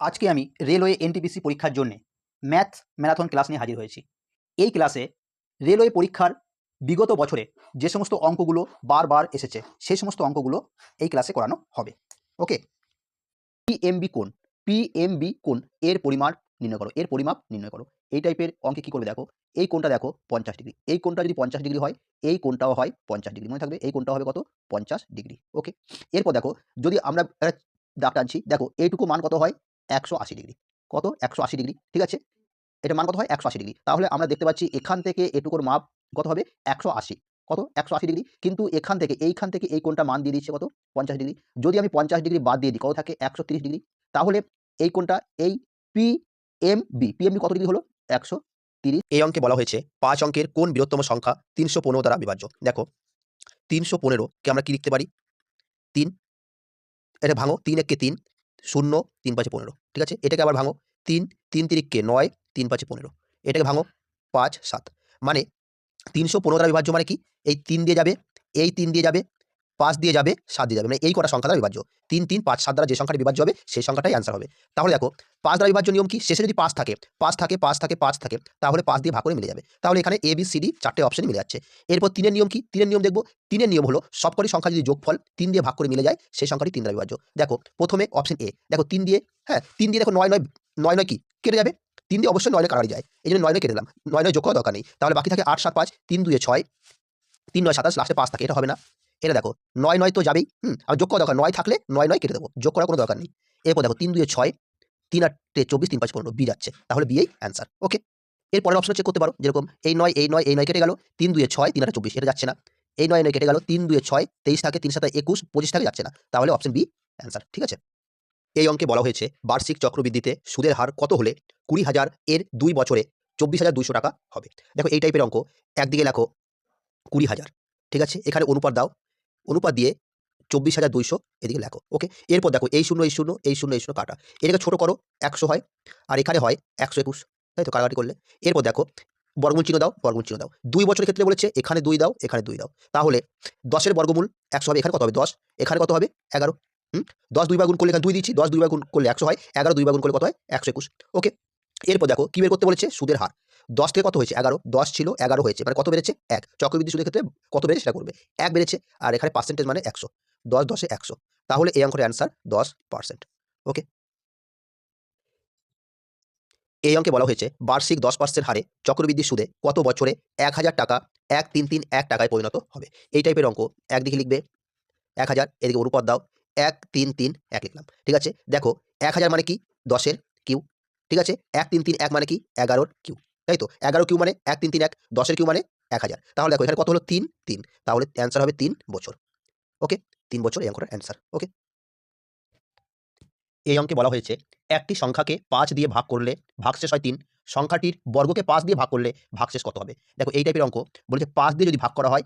আজকে আমি railway NTPC পরীক্ষার জন্যে ম্যাথ ম্যারাথন ক্লাস নিয়ে হাজির হয়েছি। এই ক্লাসে রেলওয়ে পরীক্ষার বিগত বছরে যে সমস্ত অঙ্কগুলো বারবার এসেছে সেই সমস্ত অঙ্কগুলো এই ক্লাসে করানো হবে। ওকে। পিএমবি কোণ, পিএমবি কোণ এর পরিমাপ নির্ণয় করো, এর পরিমাপ নির্ণয় করো। এই টাইপের অঙ্কে কী করবে দেখো, এই কোণটা দেখো 50 ডিগ্রি, এই কোণটা যদি 50 ডিগ্রি হয় এই কোণটাও হয় 50 ডিগ্রি, মনে থাকবে এই কোণটা হবে কত, 50 ডিগ্রি। ওকে। এরপর দেখো যদি আমরা দাগ টানছি, দেখো এইটুকু মান কত হয়, 180 ডিগ্রি। কত, 180 ডিগ্রি। ঠিক আছে, এটা মান কত হয়, 180 ডিগ্রি। তাহলে আমরা দেখতে পাচ্ছি এখান থেকে এটুকুর মাপ কত হবে, 180। কত, 180 ডিগ্রি। কিন্তু এখান থেকে এইখান থেকে এই কোণটা মান দিয়ে দিচ্ছে কত, 50 ডিগ্রি। যদি আমি 50 ডিগ্রি বাদ দিয়ে দিই কত থাকে, 130 ডিগ্রি। তাহলে এই কোণটা, এই পিএমবি, পিএমবি কত ডিগ্রি হলো, 130। এই অঙ্কে বলা হয়েছে 5 অঙ্কের কোন বৃহত্তম সংখ্যা 315 দ্বারা বিভাজ্য। দেখো 315 কে আমরা কি লিখতে পারি, 3, এটা ভাঙো, 3 একে 3, 0, 3 5 15। ঠিক আছে, এটাকে আবার ভাঙো, 3, 3 তিরিককে 9, 3 5 15। এটাকে ভাঙো 5 7, মানে 315 দ্বারা বিভাজ্য মানে কি, এই 3 দিয়ে যাবে, এই 3 দিয়ে যাবে, 5 দিয়ে যাবে, 7 দিয়ে যাবে, মানে এই কটা সংখ্যা দ্বারা বিভাজ্য। 3 3 5 7 দ্বারা যে সংখ্যাটি বিভাজ্য হবে সেই সংখ্যাটাই অ্যান্সার হবে। তাহলে দেখো 5 দ্বারা বিভাজ্য নিয়ম কি, শেষে যদি 5 থাকে, 5 থাকে, 5 থাকে, 5 থাকে, তাহলে 5 দিয়ে ভাগ করে মিলে যাবে। তাহলে এখানে A B C D 4টে option মিলে যাচ্ছে। এরপর 3 এর নিয়ম কি, 3 এর নিয়ম দেখবো। 3 এর নিয়ম হলো সবকটি সংখ্যা যদি যোগফল 3 দিয়ে ভাগ করে মিলে যায় সেই সংখ্যাটি 3 দ্বারা বিভাজ্য। দেখো প্রথমে অপশন এ, দেখো 3 দিয়ে, হ্যাঁ 3 দিয়ে দেখো 9 9 9 9 কি কেটে যাবে, 3 দিয়ে অবশ্যই 9 9 কাটারি যায়, এই জন্য 9 9 কেটে দিলাম, 9 9 যোগ করার দরকার নেই। তাহলে বাকি থাকে 8 7 5, 3 2 6, 3 9 27, লাস্টে 5 থাকে, এটা হবে না। এটা দেখো 9 9 তো যাবেই, আর যোগ করা দরকার, 9 থাকলে 9 9 কেটে দেবো, যোগ করার কোনো দরকার নেই। এরপর দেখো 3 2 6, 3 8 24, 3 5 15, বি যাচ্ছে, তাহলে বি এই অ্যান্সার। ওকে। এর পরের অপশন চেক করতে পারো, যেরকম এই 9 এই 9 এই 9 কেটে গেল, 3 2 6, 3 8 24, এটা যাচ্ছে না। এই 9 9 কেটে গেল, 3 2 6, 23 থাকে, 3 7 21, 25 থাকে, যাচ্ছে না। তাহলে অপশন বি অ্যান্সার। ঠিক আছে। এই অঙ্কে বলা হয়েছে বার্ষিক চক্রবৃদ্ধিতে সুদের হার কত হলে 20,000 এর 2 বছরে 24,200 টাকা হবে। দেখো এই টাইপের অঙ্ক, একদিকে লেখো 20,000, ঠিক আছে, এখানে অনুপাত দাও, অনুপাত দিয়ে 24,200 এদিকে লেখো। ওকে। এরপর দেখো এই 0 এই 0 এই 0 এই 0 কাটা, এটাকে ছোট করো, 100 হয়, আর এখানে হয় 121, তাই তো, কাটাকাটি করলে। এরপর দেখো বর্গমূল চিহ্ন দাও, বর্গমূল চিহ্ন দাও। 2 বছরের ক্ষেত্রে বলেছে এখানে 2 দাও, এখানে 2 দাও, তাহলে 10 এর বর্গমূল 100 হবে, এখানে কত হবে 10, এখানে কত হবে 11। 10 2 বার গুণ করলে, এখানে 2 দিচ্ছি, 10 2 বার গুণ করলে 100 হয়, 11 2 বার গুণ করলে কত হয় 121। ওকে। এরপর দেখো কি বের করতে বলেছে, সুদের হার। 10 থেকে কত হয়েছে 11, 10 ছিল 11 হয়েছে, মানে কত বেড়েছে 1। চক্রবৃদ্ধি সুদের ক্ষেত্রে কত বেড়েছে সেটা করবে, 1 বেড়েছে, আর এখানে পার্সেন্টেজ মানে 100, 10 10 এ 100, তাহলে এই অঙ্কের অ্যান্সার 10%। ওকে। এই অঙ্কে বলা হয়েছে বার্ষিক 10% হারে চক্রবৃদ্ধি সুদে কত বছরে 1,000 টাকা 1331 টাকায় পরিণত হবে। এই টাইপের অঙ্ক একদিকে লিখবে 1,000, এদিকে অনুপাত দাও, 1 3 3 1 লিখলাম। ঠিক আছে, দেখো 1,000 মানে কি, 10 এর কিউ। ঠিক আছে, 1 3 3 1 মানে কি, 11 কিউ, তাই তো, 11 কিউ মানে 1 3 3 1, 10 কিউ মানে 1,000। তাহলে দেখো এখানে কত হলো 3 3, তাহলে অ্যান্সার হবে 3 বছর। ওকে, 3 বছর এই অঙ্কটার অ্যান্সার। ওকে। এই অঙ্কে বলা হয়েছে একটি সংখ্যাকে 5 দিয়ে ভাগ করলে ভাগশেষ হয় 3, সংখ্যাটির বর্গকে 5 দিয়ে ভাগ করলে ভাগশেষ কত হবে। দেখো এই টাইপের অঙ্ক বলেছে 5 দিয়ে যদি ভাগ করা হয়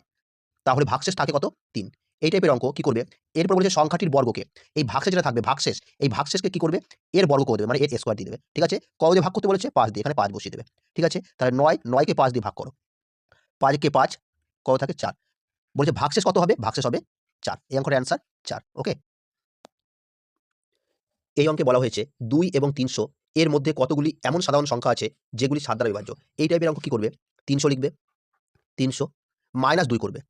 তাহলে ভাগশেষ থাকে কত, 3। এই টাইপের অঙ্ক কি করবে, এরপর বলেছে সংখ্যাটির বর্গকে, এই ভাগশেষ যেটা থাকবে ভাগশেষ, এই ভাগশেষকে কি করবে, এর বর্গ করে দেবে, মানে এর স্কোয়ার দিয়ে দেবে। ঠিক আছে, কত দিয়ে ভাগ করতে বলেছে, 5 দিয়ে, এখানে 5 বসিয়ে দেবে। ঠিক আছে, তাহলে 9 কে 5 দিয়ে ভাগ করো, 5 কে 5 কত থাকে 4, বলেছে ভাগশেষ কত হবে, ভাগশেষ হবে 4, এই অঙ্কের অ্যান্সার 4। ওকে। এই অঙ্কে বলা হয়েছে 2 এবং 300 এর মধ্যে কতগুলি এমন সাধারণ সংখ্যা আছে যেগুলি 7 দ্বারা বিভাজ্য। এই টাইপের অঙ্ক কি করবে, 300 লিখবে, 300 -2 করবে,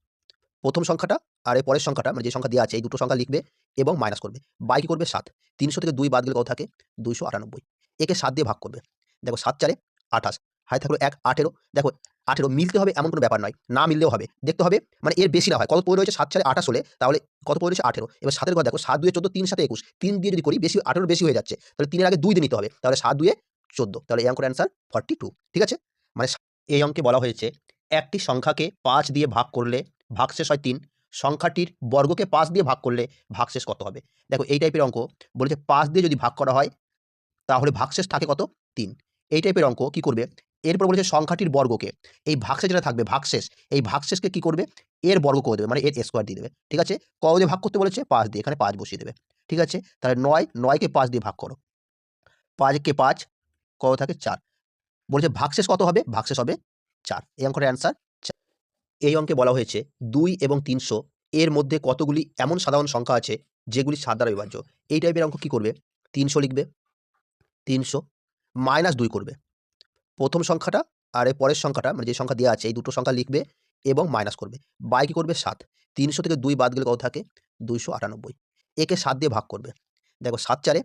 প্রথম সংখ্যাটা আর এর পরের সংখ্যাটা, মানে যে সংখ্যা দেওয়া আছে এই দুটো সংখ্যা লিখবে এবং মাইনাস করবে, বাই কি করবে 7, 300 থেকে 2 বাদ গেলে কত থাকে 298, একে 7 দিয়ে ভাগ করবে। দেখো 7 4 28, হাই থাকলো 1 18। দেখো 18 মিলতে হবে এমন কোনো ব্যাপার নয়, না মিললেও হবে, দেখতে হবে মানে এর বেশি না হয়। কত পড়ে রয়েছে 7 4 28 হলে, তাহলে কত পড়ে রয়েছে 18। এবার 7 এর ঘর দেখো, 7 2 14, 3 7 21, 3 দিয়ে যদি করি বেশি, 18 বেশি হয়ে যাচ্ছে, তাহলে 3 এর আগে 2 দিয়ে নিতে হবে, তাহলে 7 2 14, তাহলে এই অঙ্কের অ্যান্সার 42। ঠিক আছে, মানে এই অঙ্কে বলা হয়েছে একটি সংখ্যাকে 5 দিয়ে ভাগ করলে ভাগশেষ হয় 3, সংখ্যাটির বর্গকে 5 দিয়ে ভাগ করলে ভাগশেষ কত হবে। দেখো এই টাইপের অঙ্ক বলেছে 5 দিয়ে যদি ভাগ করা হয় তাহলে ভাগশেষ থাকে কত, 3। এই টাইপের অঙ্ক কি করবে, এরপর বলেছে সংখ্যাটির বর্গকে, এই ভাগশেষ যেটা থাকবে ভাগশেষ, এই ভাগশেষকে কি করবে, এর বর্গ করে দেবে, মানে এর স্কোয়ার দিয়ে দেবে। ঠিক আছে, কত দিয়ে ভাগ করতে বলেছে, 5 দিয়ে, এখানে 5 বসিয়ে দেবে। ঠিক আছে, তাহলে 9 কে 5 দিয়ে ভাগ করো, 5 কে 5 কত থাকে 4, বলেছে ভাগশেষ কত হবে, ভাগশেষ হবে 4, এই অঙ্কের অ্যান্সার 4। এই অঙ্কে বলা হয়েছে 2 এবং 300 এর মধ্যে কতগুলি এমন সাধারণ সংখ্যা আছে যেগুলি 7 দ্বারা বিভাজ্য। এই টাইপের অঙ্ক কি করবে, 300 লিখবে, 300 -2 করবে। প্রথম সংখ্যাটা আর এর পরের সংখ্যাটা মানে যে সংখ্যা দেওয়া আছে এই দুটো সংখ্যা লিখবে এবং মাইনাস করবে। বাই কি করবে 7। 300 থেকে 2 বাদ গেলে কত থাকে? 298। একে 7 দিয়ে ভাগ করবে। দেখো 7 4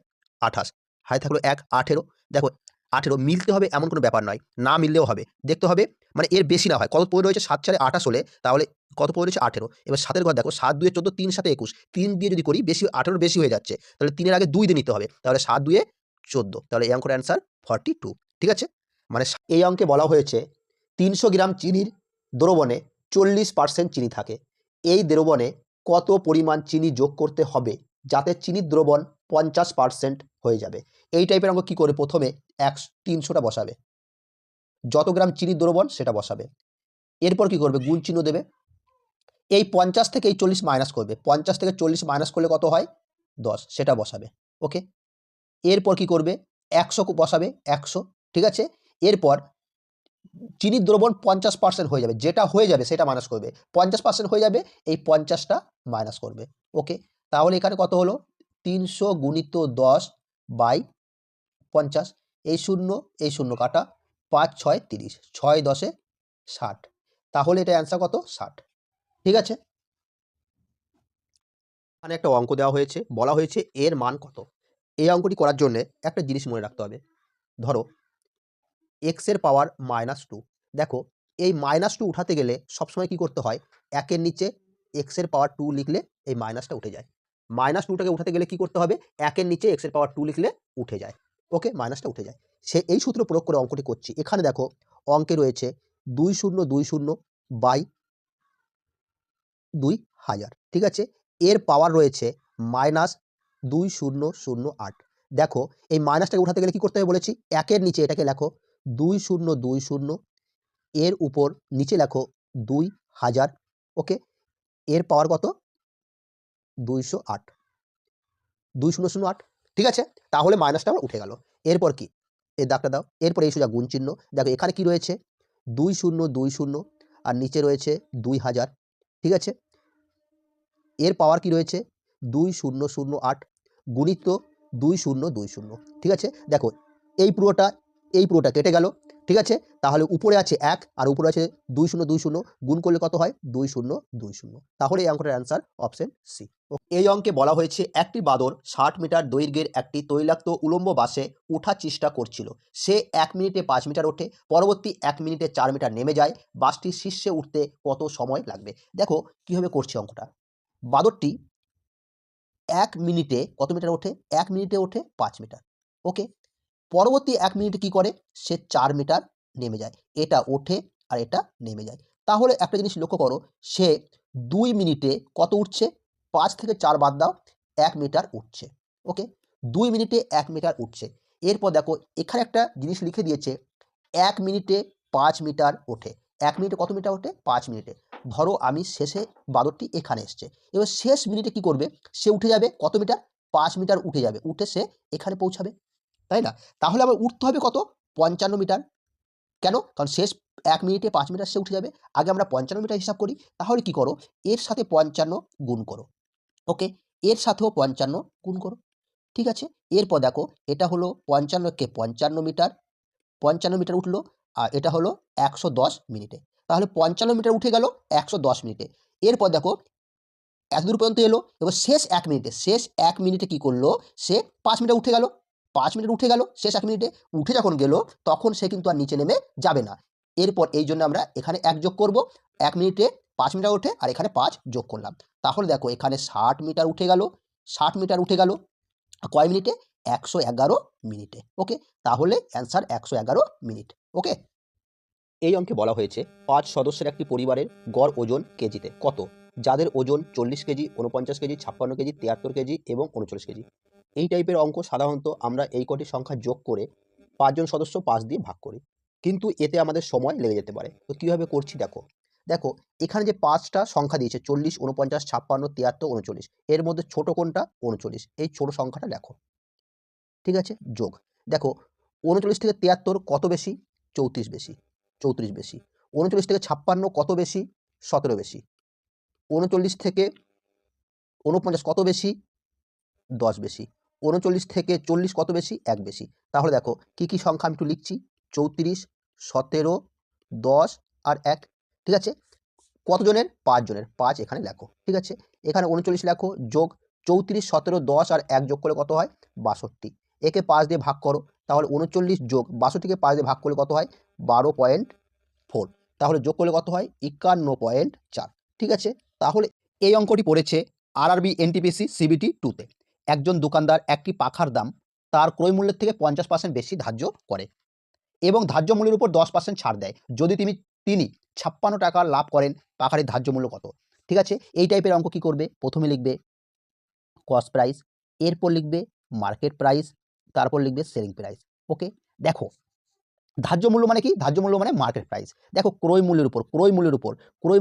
28, হাতে থাকলো 1 18। দেখো 18 মিলতে হবে এমন কোনো ব্যাপার নয়, না মিললেও হবে। দেখতে হবে মানে এর বেশি না হয়। কত পড়ে রয়েছে? 7 4 28 হলে তাহলে কত পড়ে রয়েছে? 18। এবার 7 এর ঘর দেখো 7 2 14, 3 7 21, 3 দিয়ে যদি করি বেশি 18 বেশি হয়ে যাচ্ছে। তাহলে 3 এর আগে 2 দিয়ে নিতে হবে। তাহলে 7 2 14। তাহলে এই অঙ্কের অ্যান্সার 42। ঠিক আছে? মানে এই অঙ্কে বলা হয়েছে 300 গ্রাম চিনির দ্রবণে 40% চিনি থাকে। এই দ্রবণে কত পরিমাণ চিনি যোগ করতে হবে যাতে চিনির দ্রবণ 50% হয়ে যাবে? এই টাইপের অঙ্ক কি করে? প্রথমে 300টা বসাবে, যত গ্রাম চিনির দ্রবণ সেটা বসাবে। এরপর কি করবে? গুণ চিহ্ন দেবে। এই 50 থেকে এই 40 মাইনাস করবে। 50 থেকে 40 মাইনাস করলে কত হয়? 10, সেটা বসাবে। ওকে, এরপর কি করবে? 100 বসাবে, 100। ঠিক আছে, এরপর চিনির দ্রবণ 50% হয়ে যাবে, যেটা হয়ে যাবে সেটা মাইনাস করবে। 50% হয়ে যাবে, এই 50টা মাইনাস করবে। ওকে, তাহলে এখানে কত হলো? 300 গুণিত 10 বাই 50। এই শূন্য কাটা, 5 6 30, 6 10 60। তাহলে এটা অ্যান্সার কত? 60। ঠিক আছে, এখানে একটা অঙ্ক দেওয়া হয়েছে, বলা হয়েছে এর মান কত। এই অঙ্কটি করার জন্য একটা জিনিস মনে রাখতে হবে। ধরো এক্স এর পাওয়ার -2। দেখো এই -2 উঠাতে গেলে সবসময় কি করতে হয়? একের নিচে এক্স এর পাওয়ার 2 লিখলে এই মাইনাসটা উঠে যায়। -2টাকে উঠাতে গেলে কি করতে হবে? একের নিচে এক্স এর পাওয়ার 2 লিখলে উঠে যায়। ওকে, মাইনাসটা উঠে যায়। এই সূত্র প্রয়োগ করে অঙ্কটি করছি। এখানে দেখো অঙ্কে রয়েছে 2020 বাই 2000। ঠিক আছে, এর পাওয়ার রয়েছে -2008। দেখো এই মাইনাসটাকে উঠাতে গেলে কি করতে হবে বলেছি? একের নিচে এটাকে লেখো 2020, এর উপর নিচে লেখো 2000। ওকে, এর পাওয়ার কত? 208, 2008। ঠিক আছে, তাহলে মাইনাসটা আবার উঠে গেল। এরপর কি? এই দাগটা দাও। এরপর এই সোজা গুণ চিহ্ন। দেখো এখানে কি রয়েছে? 2020 আর নিচে রয়েছে 2000। ঠিক আছে, এর পাওয়ার কি রয়েছে? 2008 গুণিত 2020। ঠিক আছে, দেখো এই পুরোটা কেটে গেল। ঠিক আছে, তাহলে উপরে আছে 1 আর উপরে আছে 2020, গুণ করলে কত হয়? 2020। তাহলে এই অঙ্কটার অ্যান্সার অপশন সি। এই অঙ্কে বলা হয়েছে একটি বাদর 60 মিটার দৈর্ঘ্যের একটি তৈলাক্ত উলম্ব বাসে ওঠার চেষ্টা করছিল। সে 1 মিনিটে 5 মিটার ওঠে, পরবর্তী 1 মিনিটে 4 মিটার নেমে যায়। বাসটির শীর্ষে উঠতে কত সময় লাগবে? দেখো কিভাবে করছি অঙ্কটা। বাদরটি 1 মিনিটে কত মিটার ওঠে? 1 মিনিটে ওঠে 5 মিটার। ওকে, পরবর্তী 1 মিনিটে কি করে? সে 4 মিটার নেমে যায়। এটা ওঠে আর এটা নেমে যায়। তাহলে একটা জিনিস লক্ষ্য করো, সে 2 মিনিটে কত উঠছে? 5 থেকে 4 বাদ দাও, 1 মিটার উঠছে। ওকে, 2 মিনিটে 1 মিটার উঠছে। এরপর দেখো এখানে একটা জিনিস লিখে দিয়েছে 1 মিনিটে 5 মিটার ওঠে। 1 মিনিটে কত মিটার ওঠে? 5 মিনিটে। ধরো আমি শেষে বাদরটি এখানে এসছে, এবার শেষ মিনিটে কি করবে? সে উঠে যাবে কত মিটার? 5 মিটার উঠে যাবে, উঠে সে এখানে পৌঁছাবে, তাই না? তাহলে আবার উঠতে হবে কত? 55 মিটার। কেন? কারণ শেষ 1 মিনিটে 5 মিটার সে উঠে যাবে। আগে আমরা 55 মিটার হিসাব করি। তাহলে কি করো? এর সাথে 55 গুণ করো। ওকে, এর সাথেও 55 গুণ করো। ঠিক আছে, এরপর দেখো এটা হলো 55 কে 55 মিটার, 55 মিটার উঠলো, আর এটা হলো 110 মিনিটে। তাহলে 55 মিটার উঠে গেল 110 মিনিটে। এরপর দেখো এতদূর পর্যন্ত এলো। এবার শেষ 1 মিনিটে কি করলো? সে 5 মিটার উঠে গেল। 5 মিটার উঠে গেল শেষ 1 মিনিটে। উঠে যখন গেল তখন সে কিন্তু আর নিচে নেমে যাবে না। এরপর এই জন্য আমরা এখানে 1 যোগ করব। 1 মিনিটে 5 মিটার ওঠে আর এখানে 5 যোগ করলাম। তাহলে দেখো এখানে 60 মিটার উঠে গেল। 60 মিটার উঠে গেল কয় মিনিটে? 111 মিনিটে। ওকে, তাহলে অ্যান্সার 111 মিনিট। ওকে, এই অঙ্কে বলা হয়েছে 5 সদস্যের একটি পরিবারের গড় ওজন কেজিতে কত? যাদের ওজন 40 কেজি, 49 কেজি, 56 কেজি, 73 কেজি এবং 39 কেজি। এই টাইপের অঙ্ক সাধারণত আমরা এই কটি সংখ্যা যোগ করে 5 জন সদস্য 5 দিয়ে ভাগ করি, কিন্তু এতে আমাদের সময় লেগে যেতে পারে। তো কীভাবে করছি দেখো। দেখো এখানে যে 5টা সংখ্যা দিয়েছে 40, 49, 56, 73, 39, এর মধ্যে ছোট কোনটা? 39। এই ছোট সংখ্যাটা লেখো। ঠিক আছে, যোগ। দেখো 39 থেকে 73 কত বেশি? 34 বেশি। 34 বেশি। 39 থেকে 56 কত বেশি? 17 বেশি। 39 থেকে 49 কত বেশি? 10 বেশি। 39 থেকে 40 কত বেশি? 1 বেশি। তাহলে দেখো কি কি সংখ্যা আমি একটু লিখছি, 34, 17, 10 আর 1, ঠিক আছে। কতজনের? 5 জনের, 5 এখানে লেখো, ঠিক আছে। এখানে 39 লেখো, যোগ 34, 17, 10 আর 1 যোগ করলে কত হয়? 62। একে 5 দিয়ে ভাগ করো, তাহলে 39 যোগ 62কে 5 দিয়ে ভাগ করলে কত হয়? 12.4। তাহলে যোগ করলে কত হয়? 51.4, ঠিক আছে। তাহলে এই অঙ্কটি পড়েছে আরআরবি এনটিপিসি সিবিটি 2তে। একজন দোকানদার একটি পাখার দাম তার ক্রয় মূল্যের থেকে 50% বেশি ধার্য করে এবং ধার্য মূল্যের উপর 10% ছাড় দেয়। যদি তিনি 56 টাকা লাভ করেন, পাখাটির ধার্য মূল্য কত? ঠিক আছে, এই টাইপের অঙ্ক কি করবে? প্রথমে লিখবে কস্ট প্রাইস, এরপর লিখবে মার্কেট প্রাইস, তারপর লিখবে সেলিং প্রাইস। ওকে, দেখো ধার্য মূল্য মানে কি? ধার্য মূল্য মানে মার্কেট প্রাইস। দেখো ক্রয় মূল্যের উপর, ক্রয়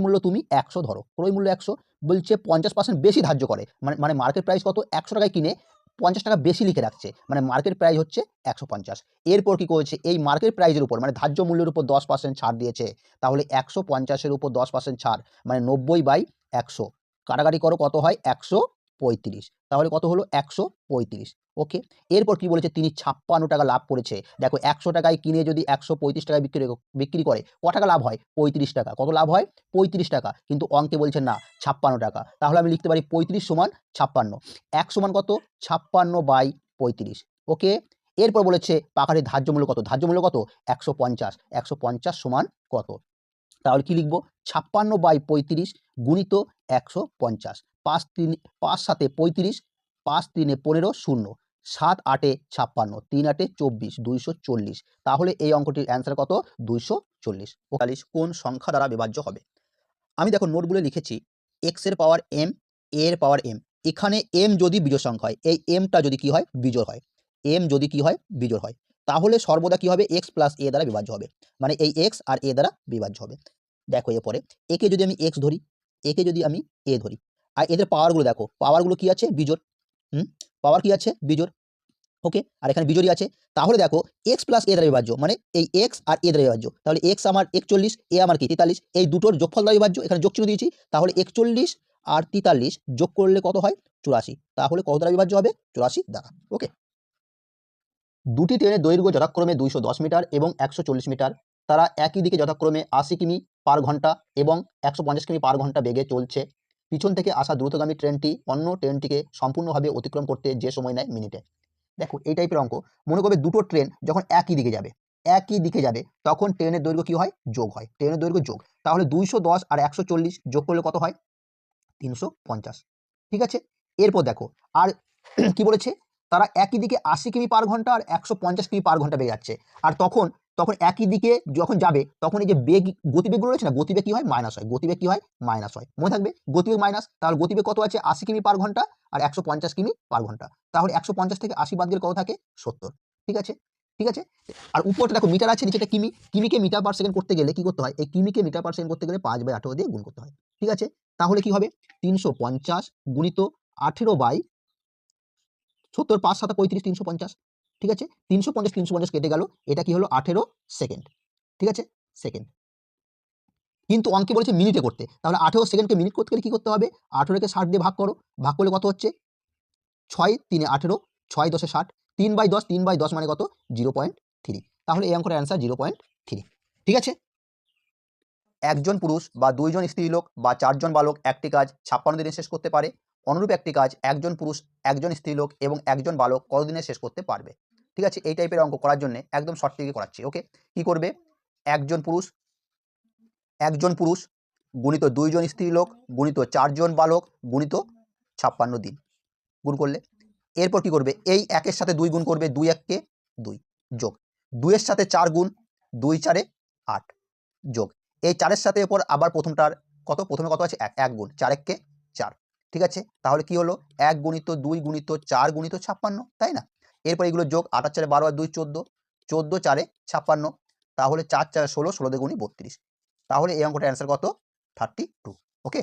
মূল্য তুমি 100 ধরো, ক্রয় মূল্য 100, বলছে 50% বেশি ধার্য করে, মানে মার্কেট প্রাইস কত? 100 টাকায় কিনে 50 টাকা বেশি লিখে রাখছে, মানে মার্কেট প্রাইস হচ্ছে 150। এরপর কি করেছে? এই মার্কেট প্রাইসের উপর মানে ধার্য মূল্যের উপর 10% ছাড় দিয়েছে। তাহলে 150-এর উপর 10% ছাড় মানে 90/100, কাটাকাটি করো, কত হয়? 135। তাহলে কত হলো? 135। ওকে, এরপর কি বলেছে? তিনি 56 টাকা লাভ করেছে। দেখো 100 টাকায় কিনে যদি 135 টাকায় বিক্রি করে, ক টাকা লাভ হয়? 35 টাকা। কত লাভ হয়? 35 টাকা। কিন্তু অঙ্কে বলছে না 56 টাকা, তাহলে আমি লিখতে পারি 35 সমান 56। 1 সমান কত? 56/35। ওকে, এরপর বলেছে পাখাটির ধার্য মূল্য কত? ধার্য মূল্য কত? 150। 150 সমান কত? তাহলে কি লিখবো? 56/35 গুণিত 150। 5 7 35, 5 3 15, 0, 7 8 56, 3 8 24, 240। তাহলে এই অঙ্কটির অ্যান্সার কত? 240। 45 কোন সংখ্যা দ্বারা বিভাজ্য হবে? আমি দেখো নোটগুলো লিখেছি এক্স এর পাওয়ার এম, এ এর পাওয়ার এম। এখানে এম যদি বিজোড় সংখ্যা হয়, এই এমটা যদি কি হয়? বিজোড় হয়। এম যদি কি হয়? বিজোড় হয়, তাহলে সর্বদা কি হবে? এক্স প্লাস এ দ্বারা বিভাজ্য হবে, মানে এই এক্স আর এ দ্বারা বিভাজ্য হবে। দেখো এরপরে একে যদি আমি এক্স ধরি, একে যদি আমি এ ধরি, আর এদের পাওয়ারগুলো দেখো, পাওয়ারগুলো কি আছে? বিজোড়। পাওয়ার কি আছে? বিজোড়। ওকে, আর এখানে বিজোড়ই আছে। তাহলে দেখো এক্স প্লাস এ দ্বারা বিভাজ্য, মানে এই এক্স আর এ দ্বারা বিভাজ্য। তাহলে এক্স আমার 41, এ আমার কি? 43। এই দুটোর যোগফল দ্বারা বিভাজ্য, এখানে যোগ চিহ্ন দিয়েছি। তাহলে 41 আর 43 যোগ করলে কত হয়? 84। তাহলে কত দ্বারা বিভাজ্য হবে? 84 দ্বারা। ওকে, দুটি ট্রেনের দৈর্ঘ্য যথাক্রমে 210 মিটার এবং 140 মিটার। তারা একই দিকে যথাক্রমে 80 কিমি পার ঘন্টা এবং 150 কিমি পার ঘন্টা বেগে চলছে। পিছন থেকে আসা দ্রুতগামী ট্রেনটি অন্য ট্রেনটিকে সম্পূর্ণভাবে অতিক্রম করতে যে সময় নেয় মিনিটে। দেখো এই টাইপের অঙ্ক, মনে করবে দুটো ট্রেন যখন একই দিকে যাবে তখন ট্রেনের দৈর্ঘ্য কি হয়? যোগ হয়, ট্রেনের দৈর্ঘ্য যোগ। তাহলে 210 আর 140 যোগ করলে কত হয়? 350। ঠিক আছে, এরপর দেখো আর কি বলেছে? তারা একই দিকে 80 কিমি পার ঘন্টা আর 150 কিমি পার ঘন্টা বেগে যাচ্ছে। আর তখন একই দিকে যখন যাবে তখন এই যে গতিবেগগুলো রয়েছে না, গতিবেগ কি হয়? মাইনাস হয়। গতিবেগ কি হয়? মাইনাস হয়, মনে থাকবে। গতিবেগ মাইনাস, তাহলে গতিবেগ কত আছে? 80 কিমি পার ঘন্টা আর 150 কিমি পার ঘন্টা। তাহলে 150 থেকে 80 বাদ গেলে কত থাকে? 70। ঠিক আছে, ঠিক আছে। আর উপরটা দেখো মিটার আছে, নিচেটা কিমি। কিমিকে মিটার পার সেকেন্ড করতে গেলে কি করতে হয়? এই কিমিকে মিটার পার সেকেন্ড করতে গেলে 5/18 দিয়ে গুণ করতে হয়। ঠিক আছে, তাহলে কি হবে? 350 গুণিত 18/70, 5 7 35, 350। ঠিক আছে, 350 কেটে গেল, এটা কি হলো? 18 সেকেন্ড। ঠিক আছে, সেকেন্ড। কিন্তু অঙ্কে বলেছে মিনিটে করতে, তাহলে 18 সেকেন্ডকে মিনিট করতে গেলে কি করতে হবে? 18কে 60 দিয়ে ভাগ করো, ভাগ করলে কত হচ্ছে? 6 3 18, 6 10 60, 3/10, 3/10 মানে কত? 0.3। তাহলে এই অঙ্কের অ্যান্সার 0.3। ঠিক আছে, একজন পুরুষ বা দুইজন স্ত্রীলোক বা 4 জন বালক একটি কাজ 56 দিনে শেষ করতে পারে। অনুরূপ একটি কাজ একজন পুরুষ, একজন স্ত্রীলোক এবং একজন বালক কতদিনে শেষ করতে পারবে? ঠিক আছে, এই টাইপের অঙ্ক করার জন্য একদম শর্ট ট্রিকে করাচ্ছি। ওকে, কি করবে? একজন পুরুষ গুণিত 2 জন স্ত্রীলোক গুণিত 4 জন বালক গুণিত 56 দিন গুণ করলে, এরপর কি করবে? এই 1-এর সাথে 2 গুণ করবে, 2 1 কে 2 যোগ 2 এর সাথে 4 গুণ, 2 4 8 যোগ এই 4-এর সাথে এরপর আবার প্রথমটার কত? প্রথমে কত আছে? 1 গুণ, 4 1 কে 4। ঠিক আছে, তাহলে কি হলো? 1 গুণিত 2 গুণিত 4 গুণিত 56, তাই না? এরপর এগুলো যোগ, 8 4 12 আর 2 14, 14 4 56। তাহলে 4 4 16, 16 দিয়ে গুণি 32। তাহলে এই অঙ্কটার অ্যান্সার কত? 32। ওকে।